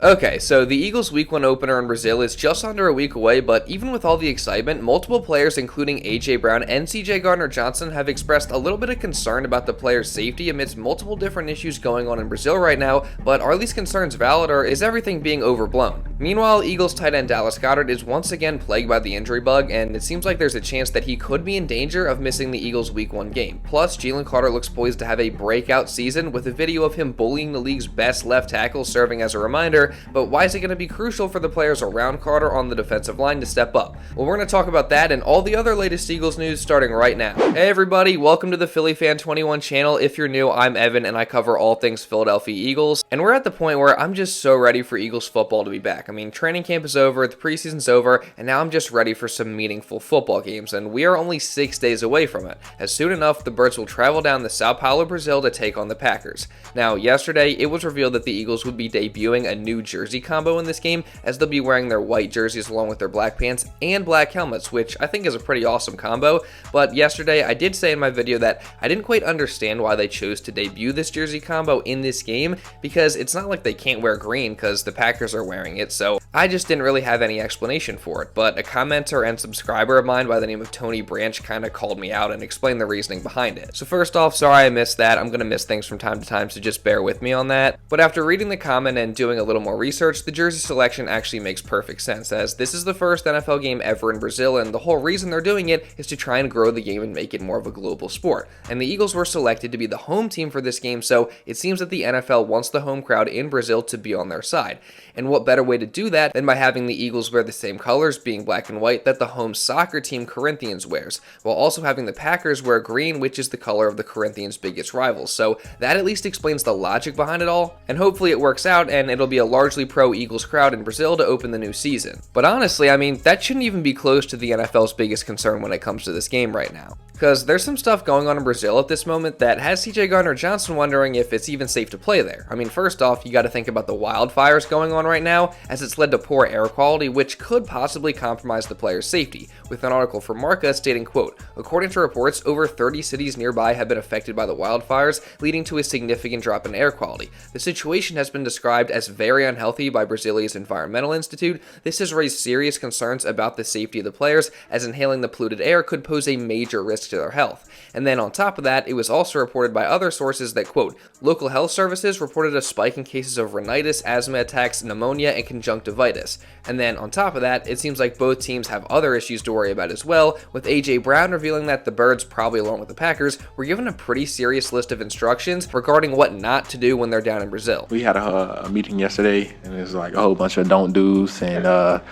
Okay, so the Eagles' Week 1 opener in Brazil is just under a week away, but even with all the excitement, multiple players including A.J. Brown and C.J. Gardner-Johnson have expressed a little bit of concern about the players' safety amidst multiple different issues going on in Brazil right now, but are these concerns valid or is everything being overblown? Meanwhile, Eagles tight end Dallas Goedert is once again plagued by the injury bug, and it seems like there's a chance that he could be in danger of missing the Eagles' Week 1 game. Plus, Jalen Carter looks poised to have a breakout season with a video of him bullying the league's best left tackle serving as a reminder, but why is it going to be crucial for the players around Carter on the defensive line to step up? Well, we're going to talk about that and all the other latest Eagles news starting right now. Hey everybody, welcome to the Philly Fan 21 channel. If you're new, I'm Evan and I cover all things Philadelphia Eagles. And we're at the point where I'm just so ready for Eagles football to be back. I mean, training camp is over, the preseason's over, and now I'm just ready for some meaningful football games. And we are only 6 days away from it, as soon enough the Birds will travel down to Sao Paulo, Brazil to take on the Packers. Now, yesterday it was revealed that the Eagles would be debuting a new jersey combo in this game, as they'll be wearing their white jerseys along with their black pants and black helmets, which I think is a pretty awesome combo. But yesterday I did say in my video that I didn't quite understand why they chose to debut this jersey combo in this game, because it's not like they can't wear green because the Packers are wearing it, so I just didn't really have any explanation for it. But a commenter and subscriber of mine by the name of Tony Branch kind of called me out and explained the reasoning behind it. So first off, sorry I missed that. I'm going to miss things from time to time, so just bear with me on that. But after reading the comment and doing a little more research, the jersey selection actually makes perfect sense, as this is the first NFL game ever in Brazil, and the whole reason they're doing it is to try and grow the game and make it more of a global sport. And the Eagles were selected to be the home team for this game, so it seems that the NFL wants the home crowd in Brazil to be on their side. And what better way to do that than by having the Eagles wear the same colors, being black and white, that the home soccer team Corinthians wears, while also having the Packers wear green, which is the color of the Corinthians' biggest rivals. So that at least explains the logic behind it all, and hopefully it works out and it'll be a largely pro-Eagles crowd in Brazil to open the new season. But honestly, I mean, that shouldn't even be close to the NFL's biggest concern when it comes to this game right now, because there's some stuff going on in Brazil at this moment that has C.J. Gardner-Johnson wondering if it's even safe to play there. I mean, first off, you got to think about the wildfires going on right now, as it's led to poor air quality, which could possibly compromise the player's safety, with an article from Marca stating, quote, "According to reports, over 30 cities nearby have been affected by the wildfires, leading to a significant drop in air quality. The situation has been described as very unhealthy by Brazilia's Environmental Institute. This has raised serious concerns about the safety of the players, as inhaling the polluted air could pose a major risk to their health." And then on top of that, it was also reported by other sources that, quote, "Local health services reported a spike in cases of rhinitis, asthma attacks, pneumonia, and conjunctivitis." And then on top of that, it seems like both teams have other issues to worry about as well, with A.J. Brown revealing that the Birds, probably along with the Packers, were given a pretty serious list of instructions regarding what not to do when they're down in Brazil. We had a meeting yesterday, and it was like a whole bunch of don't do's, and I'm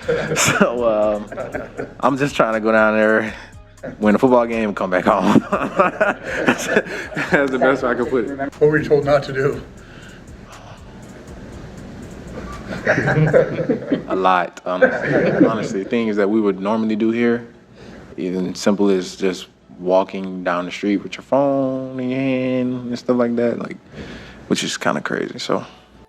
just trying to go down there, win a football game, and come back home. That's the best way I can put it. What were you told not to do? A lot, honestly. Things that we would normally do here, even simple as just walking down the street with your phone in your hand and stuff like that, like, which is kind of crazy. So.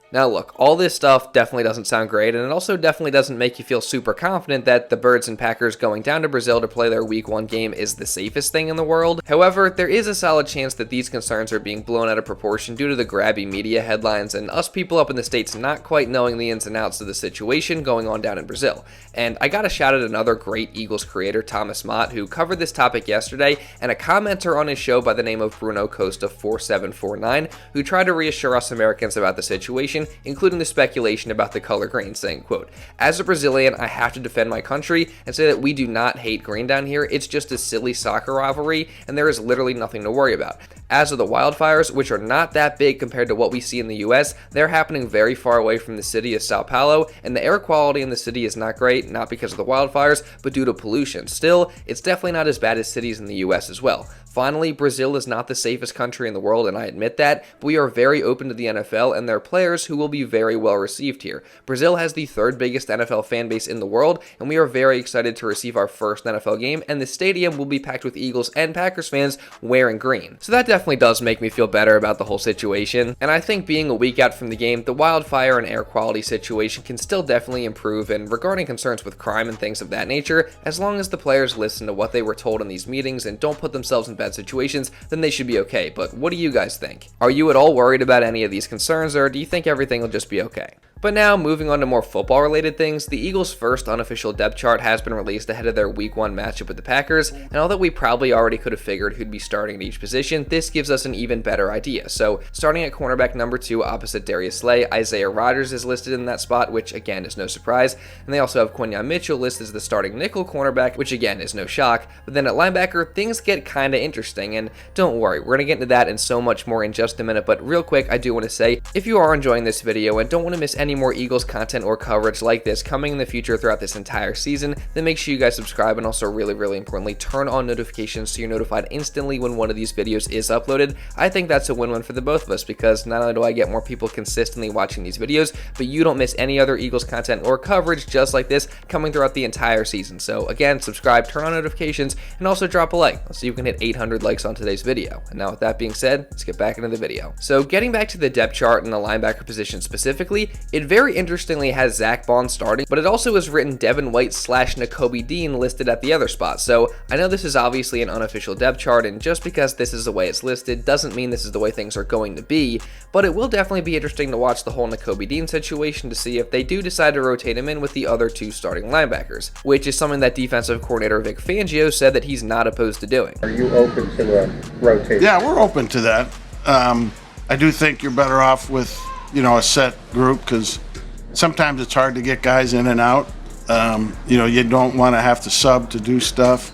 Now look, all this stuff definitely doesn't sound great, and it also definitely doesn't make you feel super confident that the Birds and Packers going down to Brazil to play their Week 1 game is the safest thing in the world. However, there is a solid chance that these concerns are being blown out of proportion due to the grabby media headlines and us people up in the States not quite knowing the ins and outs of the situation going on down in Brazil. And I gotta shout out another great Eagles creator, Thomas Mott, who covered this topic yesterday, and a commenter on his show by the name of Bruno Costa 4749, who tried to reassure us Americans about the situation, including the speculation about the color green, saying, quote, "As a Brazilian, I have to defend my country and say that we do not hate green down here. It's just a silly soccer rivalry, and there is literally nothing to worry about. As of the wildfires, which are not that big compared to what we see in the US, they're happening very far away from the city of Sao Paulo, and the air quality in the city is not great, not because of the wildfires, but due to pollution. Still, it's definitely not as bad as cities in the US as well. Finally, Brazil is not the safest country in the world, and I admit that, but we are very open to the NFL and their players who will be very well received here. Brazil has the third biggest NFL fan base in the world, and we are very excited to receive our first NFL game, and the stadium will be packed with Eagles and Packers fans wearing green." So that definitely does make me feel better about the whole situation, and I think being a week out from the game, the wildfire and air quality situation can still definitely improve, and regarding concerns with crime and things of that nature, as long as the players listen to what they were told in these meetings and don't put themselves in bad situations, then they should be okay. But what do you guys think? Are you at all worried about any of these concerns, or do you think everything will just be okay? But now, moving on to more football-related things, the Eagles' first unofficial depth chart has been released ahead of their Week 1 matchup with the Packers, and although we probably already could have figured who'd be starting at each position, this gives us an even better idea. So, starting at cornerback number 2 opposite Darius Slay, Isaiah Rodgers is listed in that spot, which again is no surprise, and they also have Quinyon Mitchell listed as the starting nickel cornerback, which again is no shock. But then at linebacker, things get kinda interesting, and don't worry, we're gonna get into that and so much more in just a minute, but real quick, I do want to say, if you are enjoying this video and don't want to miss any more Eagles content or coverage like this coming in the future throughout this entire season, then make sure you guys subscribe and also really importantly turn on notifications so you're notified instantly when one of these videos is uploaded. I think that's a win-win for the both of us because not only do I get more people consistently watching these videos, but you don't miss any other Eagles content or coverage just like this coming throughout the entire season. So again, subscribe, turn on notifications, and also drop a like. Let's see if we can hit 800 likes on today's video. And now with that being said, let's get back into the video. So getting back to the depth chart and the linebacker position specifically, it very interestingly has Zach Bond starting, but it also has written Devin White / Nakobe Dean listed at the other spot. So I know this is obviously an unofficial depth chart, and just because this is the way it's listed doesn't mean this is the way things are going to be, but it will definitely be interesting to watch the whole Nakobe Dean situation to see if they do decide to rotate him in with the other 2 starting linebackers, which is something that defensive coordinator Vic Fangio said that he's not opposed to doing. Are you open to a rotation? Yeah, we're open to that. I do think you're better off with, a set group because sometimes it's hard to get guys in and out. You don't want to have to sub to do stuff.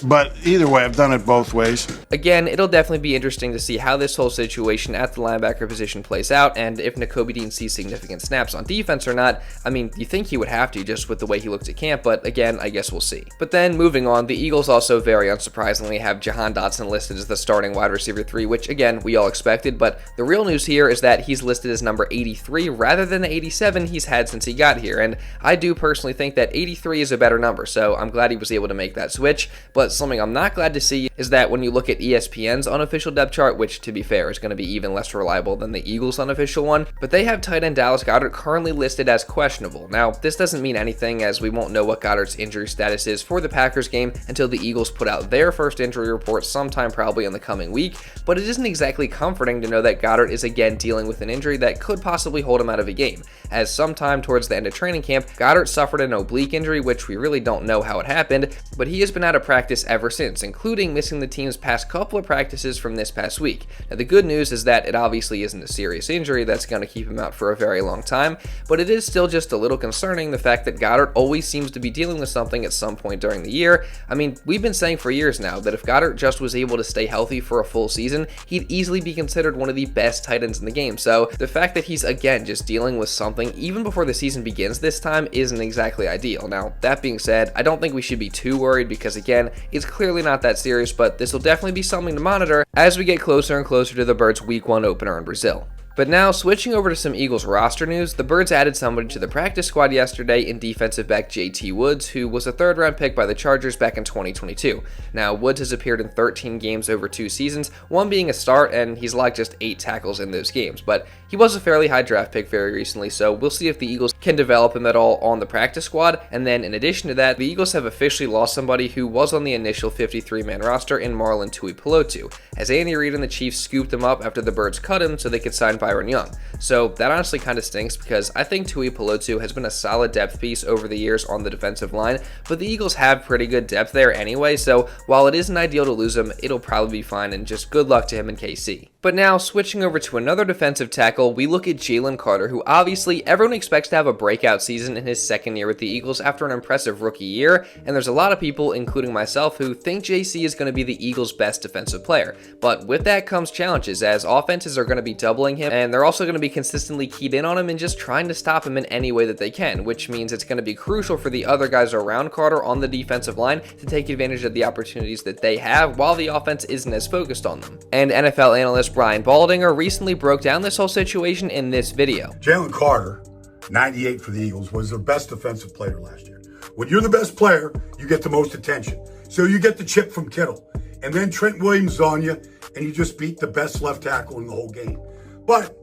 But either way, I've done it both ways. Again, it'll definitely be interesting to see how this whole situation at the linebacker position plays out, and if Nakobe Dean sees significant snaps on defense or not. I mean, you think he would have to just with the way he looked at camp, but again, I guess we'll see. But then, moving on, the Eagles also very unsurprisingly have Jahan Dotson listed as the starting wide receiver 3, which again, we all expected, but the real news here is that he's listed as number 83 rather than the 87 he's had since he got here, and I do personally think that 83 is a better number, so I'm glad he was able to make that switch. But something I'm not glad to see is that when you look at ESPN's unofficial depth chart, which to be fair is going to be even less reliable than the Eagles' unofficial one, but they have tight end Dallas Goedert currently listed as questionable. Now, this doesn't mean anything as we won't know what Goedert's injury status is for the Packers game until the Eagles put out their first injury report sometime probably in the coming week, but it isn't exactly comforting to know that Goedert is again dealing with an injury that could possibly hold him out of a game, as sometime towards the end of training camp, Goedert suffered an oblique injury, which we really don't know how it happened, but he has been out of practice ever since, including missing the team's past couple of practices from this past week. Now, the good news is that it obviously isn't a serious injury that's going to keep him out for a very long time, but it is still just a little concerning the fact that Goedert always seems to be dealing with something at some point during the year. I mean, we've been saying for years now that if Goedert just was able to stay healthy for a full season, he'd easily be considered one of the best tight ends in the game. So the fact that he's again just dealing with something even before the season begins this time isn't exactly ideal. Now, that being said, I don't think we should be too worried because again, it's clearly not that serious, but this will definitely be something to monitor as we get closer and closer to the Birds' Week 1 opener in Brazil. But now, switching over to some Eagles roster news, the Birds added somebody to the practice squad yesterday in defensive back JT Woods, who was a third-round pick by the Chargers back in 2022. Now, Woods has appeared in 13 games over 2 seasons, one being a start, and he's logged just 8 tackles in those games. But he was a fairly high draft pick very recently, so we'll see if the Eagles can develop him at all on the practice squad. And then, in addition to that, the Eagles have officially lost somebody who was on the initial 53-man roster in Marlon Tuipulotu, as Andy Reid and the Chiefs scooped him up after the Birds cut him so they could sign Byron Young. So that honestly kind of stinks because I think Tuipulotu has been a solid depth piece over the years on the defensive line, but the Eagles have pretty good depth there anyway, so while it isn't ideal to lose him, it'll probably be fine, and just good luck to him in KC. But now, switching over to another defensive tackle, we look at Jalen Carter, who obviously everyone expects to have a breakout season in his second year with the Eagles after an impressive rookie year, and there's a lot of people, including myself, who think JC is going to be the Eagles' best defensive player. But with that comes challenges, as offenses are going to be doubling him, and they're also going to be consistently keyed in on him and just trying to stop him in any way that they can, which means it's going to be crucial for the other guys around Carter on the defensive line to take advantage of the opportunities that they have while the offense isn't as focused on them. And NFL analyst Brian Baldinger recently broke down this whole situation in this video. Jalen Carter, 98 for the Eagles, was their best defensive player last year. When you're the best player, you get the most attention. So you get the chip from Kittle. And then Trent Williams is on you, and you just beat the best left tackle in the whole game. But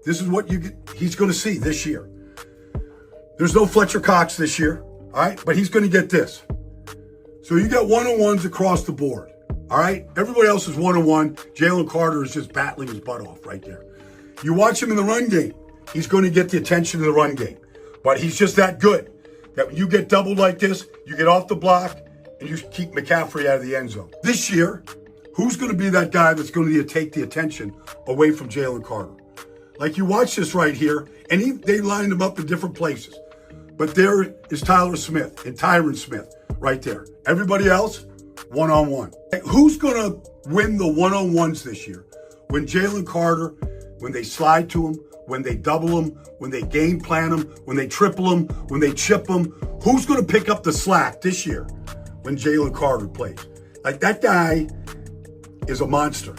this is what he's going to see this year. There's no Fletcher Cox this year, all right? But he's going to get this. So you got one-on-ones across the board, all right? Everybody else is one-on-one. Jalen Carter is just battling his butt off right there. You watch him in the run game. he's going to get the attention in the run game. But he's just that good that when you get doubled like this, you get off the block and you keep McCaffrey out of the end zone. This year, who's going to be that guy that's going to take the attention away from Jalen Carter? Like you watch this right here, and they lined him up in different places. But there is Tyler Smith and Tyron Smith right there. Everybody else, one-on-one. Who's going to win the one-on-ones this year? When Jalen Carter, when they slide to him, when they double him, when they game plan him, when they triple him, when they chip him, who's going to pick up the slack this year when Jalen Carter plays? Like, that guy is a monster,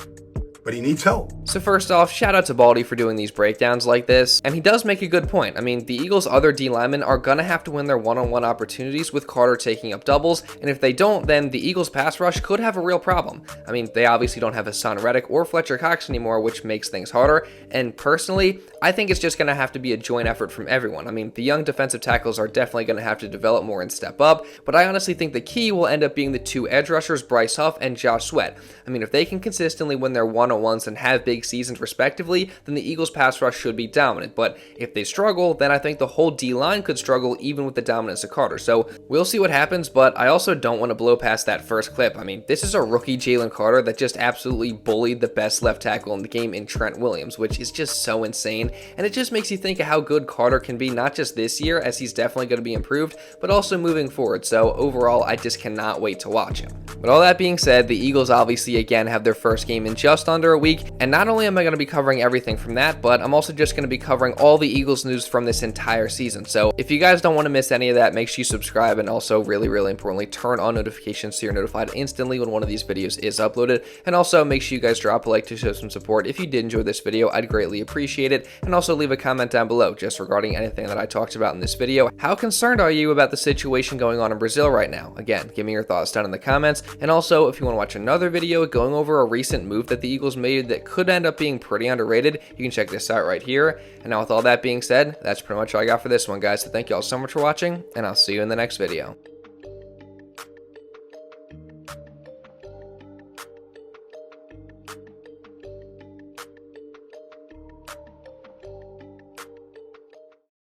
but he needs help. So first off, shout out to Baldy for doing these breakdowns like this, and he does make a good point. I mean, the Eagles' other D linemen are gonna have to win their one-on-one opportunities with Carter taking up doubles, and if they don't, then the Eagles' pass rush could have a real problem. I mean, they obviously don't have Hassan Reddick or Fletcher Cox anymore, which makes things harder, and personally, I think it's just gonna have to be a joint effort from everyone. I mean, the young defensive tackles are definitely gonna have to develop more and step up, but I honestly think the key will end up being the two edge rushers, Bryce Huff and Josh Sweat. I mean, if they can consistently win their one-on-ones and have big seasons respectively, then the Eagles pass rush should be dominant, but if they struggle, then I think the whole D-line could struggle even with the dominance of Carter. So we'll see what happens, but I also don't want to blow past that first clip. I mean, this is a rookie Jalen Carter that just absolutely bullied the best left tackle in the game in Trent Williams, which is just so insane, and it just makes you think of how good Carter can be, not just this year, as he's definitely going to be improved, but also moving forward. So overall, I just cannot wait to watch him. But all that being said, the Eagles obviously again have their first game in just under a week, and not only am I going to be covering everything from that, but I'm also just going to be covering all the Eagles news from this entire season. So if you guys don't want to miss any of that, make sure you subscribe, and also really importantly, turn on notifications so you're notified instantly when one of these videos is uploaded. And also make sure you guys drop a like to show some support. If you did enjoy this video, I'd greatly appreciate it, and also leave a comment down below just regarding anything that I talked about in this video. How concerned are you about the situation going on in Brazil right now? Again, give me your thoughts down in the comments, and also if you want to watch another video going over a recent move that the Eagles made that could end up being pretty underrated, you can check this out right here. And now with all that being said, that's pretty much all I got for this one, guys. So thank you all so much for watching, and I'll see you in the next video.